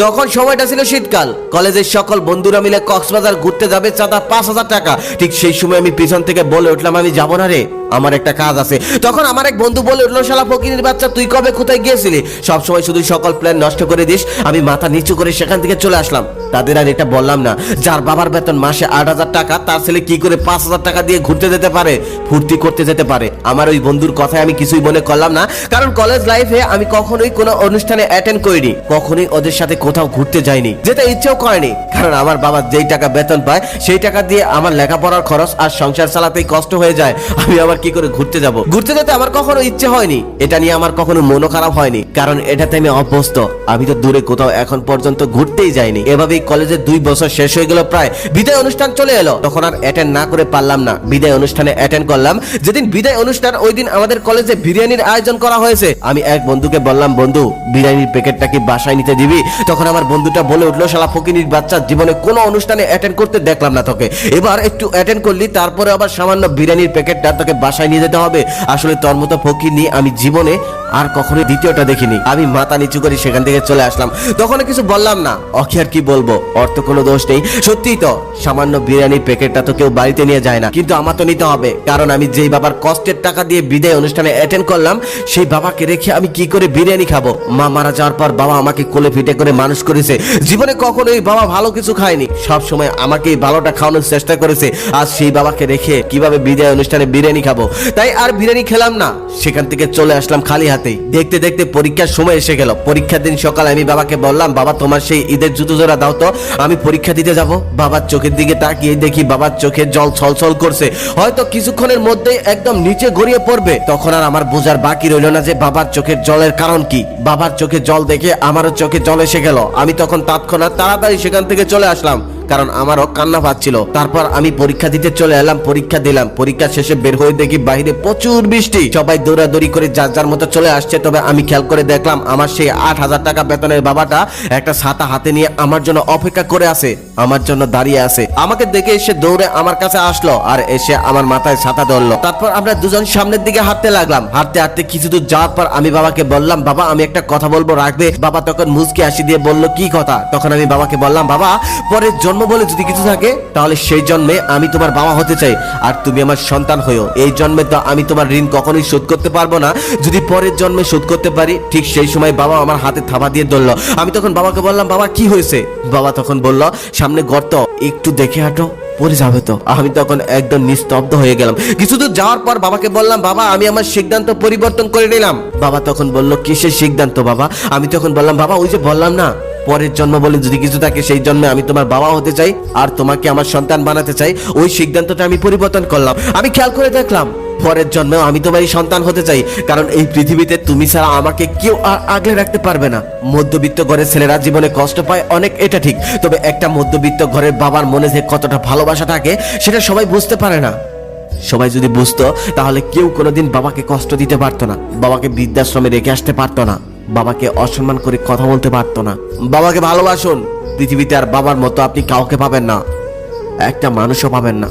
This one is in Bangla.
তখন সময়টা ছিল শীতকাল। কলেজের সকল বন্ধুরা মিলে কক্সবাজার ঘুরতে যাবে, চাঁদা 5,000 টাকা। ঠিক সেই সময় আমি পিছন থেকে বলে উঠলাম, আমি যাবো না রে, আমার একটা কাজ আছে। তখন আমার এক বন্ধু বলে উঠলো, শালা ফকিরের বাচ্চা, তুই কবে কোথায় গিয়েছিলি? সবসময় শুধু সকল প্ল্যান নষ্ট করে দিস। আমি মাথা নিচু করে সেখান থেকে চলে আসলাম। তাদের আর এটা বললাম না, যার বাবার বেতন মাসে 8,000 টাকা, তার ছেলে কি করে 5,000 টাকা দিয়ে ঘুরতে যেতে পারে, ফুর্তি করতে যেতে পারে। আমার ওই বন্ধুর কথায় আমি কিছুই মনে করলাম না, কারণ কলেজ লাইফে আমি কখনোই কোনো অনুষ্ঠানে অ্যাটেন্ড করিনি, কখনোই ওদের সাথে কোথাও ঘুরতে যাইনি, যেতে ইচ্ছেও করেনি। কারণ আমার বাবা যেই টাকা বেতন পায় সেই টাকা দিয়ে আমার লেখাপড়ার খরচ আর সংসার চালাতেই কষ্ট হয়ে যায়। আমি আবার কি করে ঘুরতে যাব? ঘুরতে যেতে আমার কখনো ইচ্ছে হয়নি, এটা নিয়ে আমার কখনো মনও খারাপ হয়নি, কারণ এটাতে আমি অভ্যস্ত। আমি তো দূরে কোথাও এখন পর্যন্ত ঘুরতেই যাইনি। এভাবেই কলেজের 2 বছর শেষ হয়ে গেল। প্রায় বিদায় অনুষ্ঠান চলে এলো, তখন আর অ্যাটেন্ড না করে পারলাম না। বিদায় অনুষ্ঠানে অ্যাটেন্ড করলাম। যেদিন বিদায় অনুষ্ঠান, ওই দিন আমাদের কলেজে বিরিয়ানির আয়োজন করা হয়েছে। আমি এক বন্ধুকে বললাম, বন্ধু বিরিয়ানির প্যাকেটটা কি বাসায় নিতে দিবি? তখন আমার বন্ধুটা বলে উঠলো, শালা ফকিনির বাচ্চা, জীবনে কোনো অনুষ্ঠানে অ্যাটেন্ড করতে দেখলাম না তোকে, এবার একটু অ্যাটেন্ড করলি, তারপরে আবার সামান্য বিরিয়ানির প্যাকেটটা তোকে বাসায় নিয়ে যেতে হবে। আসলে তোর মতো ফকিনি আমি জীবনে আর কখনোই দ্বিতীয়টা দেখিনি। আমি মাথা নিচু করে সেখান থেকে চলে আসলাম। তখন কিছু বললাম না, ওকে আর কি বলবো, ওর তো কোনো দোষ নেই। সত্যিই তো, সামান্য বিরিয়ানির প্যাকেটটা তো কেউ বাড়িতে নিয়ে যায় না, কিন্তু আমার তো নিতে হবে, কারণ আমি যেই বাবার কষ্টের টাকা দিয়ে বিদায় অনুষ্ঠানে অ্যাটেন্ড করলাম, সেই বাবাকে রেখে আমি কি করে বিরিয়ানি খাবো? মা মারা যাওয়ার পর বাবা আমাকে কোলে পিঠে করে মানুষ করেছে। জীবনে কখনোই বাবা ভালো কিছু খায়নি, সব সময় আমাকেই ভালোটা খাওয়ানোর চেষ্টা করেছে। আজ সেই বাবাকে রেখে কিভাবে বিদায় অনুষ্ঠানে বিরিয়ানি খাবো? তাই আর বিরিয়ানি খেলাম না, সেখান থেকে চলে আসলাম খালি হাতেই। দেখতে দেখতে পরীক্ষার সময় এসে গেল। পরীক্ষার দিন সকালে আমি বাবাকে বললাম, বাবা তোমার সেই ঈদের জুতো জোড়া দাও তো, আমি পরীক্ষা দিতে যাব। বাবার চোখের দিকে তাকিয়ে দেখি বাবার চোখে জল ছলছল করছে, হয়তো কিছুক্ষণের মধ্যেই একদম নিচে গড়িয়ে পড়বে। তখন আর আমার বোঝার বাকি রইল না যে বাবার চোখের জলের কারণ কি। বাবার চোখে জল দেখে আমারও চোখে জল এসে গেল। আমি তখন তৎক্ষণাৎ তাড়াতাড়ি সেখান থেকে চলে আসলাম, কারণ আমারও কান্না পাচ্ছিল। তারপর আমি পরীক্ষা দিতে চলে এলাম, পরীক্ষা দিলাম। পরীক্ষা শেষে বের হয়ে দেখি বাইরে প্রচুর বৃষ্টি, সবাই দৌড়াদৌড়ি করে যার যার মতো চলে আসছে। তবে আমি খেয়াল করে দেখলাম আমার সেই 8,000 টাকা বেতনের বাবাটা একটা ছাতা হাতে নিয়ে আমার জন্য অপেক্ষা করে আছে, আমার জন্য দাঁড়িয়ে আছে। আমাকে দেখে এসে দৌড়ে আমার কাছে আসলো আর এসে আমার মাথায় ছাতা ধরলো। তারপর আমরা দুজন সামনের দিকে হাঁটতে লাগলাম। হাঁটতে হাঁটতে কিছু দূর যাওয়ার পর আমি বাবাকে বললাম, বাবা আমি একটা কথা বলবো, রাখবে? বাবা তখন মুচকি হাসি দিয়ে বলল, কি কথা? তখন আমি বাবাকে বললাম, বাবা পরের জন্ম বলে যদি কিছু থাকে, তাহলে সেই জন্মে আমি তোমার বাবা হতে চাই, আর তুমি আমার সন্তান হয়েও। এই জন্মে তো আমি তোমার ঋণ কখনোই শোধ করতে পারবো না, যদি পরের জন্মে শোধ করতে পারি। ঠিক সেই সময় বাবা আমার হাতে থাবা দিয়ে ধরলো। আমি তখন বাবাকে বললাম, বাবা কি হয়েছে? বাবা তখন বলল, সামনে গর্ত, একটু দেখে হাঁটো, পড়ে যাবে তো। আমি তখন একদম নিস্তব্ধ হয়ে গেলাম। কিছু দূর যাওয়ার পর বাবাকে বললাম, বাবা আমি আমার সিদ্ধান্ত পরিবর্তন করে নিলাম। বাবা তখন বলল, কিসের সিদ্ধান্ত বাবা? আমি তখন বললাম, বাবা ওই যে বললাম না, পরের জন্ম বলে যদি কিছু থাকে, সেই জন্মে আমি তোমার বাবা হতে চাই আর তোমাকে আমার সন্তান বানাতে চাই। ওই সিদ্ধান্তটা আমি পরিবর্তন করলাম। আমি খেয়াল করে দেখলাম পরের জন্মেও আমি তোমারই সন্তান হতে চাই, কারণ এই পৃথিবীতে তুমি ছাড়া আমাকে কেউ আর আগলে রাখতে পারবে না। মধ্যবিত্ত ঘরের ছেলেরা জীবনে কষ্ট পায় অনেক, এটা ঠিক, তবে একটা মধ্যবিত্ত ঘরের বাবার মনে যে কতটা ভালোবাসা থাকে সেটা সবাই বুঝতে পারে না। সবাই যদি বুঝতো, তাহলে কেউ কোনোদিন বাবাকে কষ্ট দিতে পারতো না, বাবাকে বৃদ্ধাশ্রমে রেখে আসতে পারতো না, বাবাকে অসম্মান করে কথা বলতে পারতো না। বাবাকে ভালোবাসুন, পৃথিবীতে আর বাবার মতো আপনি কাউকে পাবেন না, একটা মানুষও পাবেন না।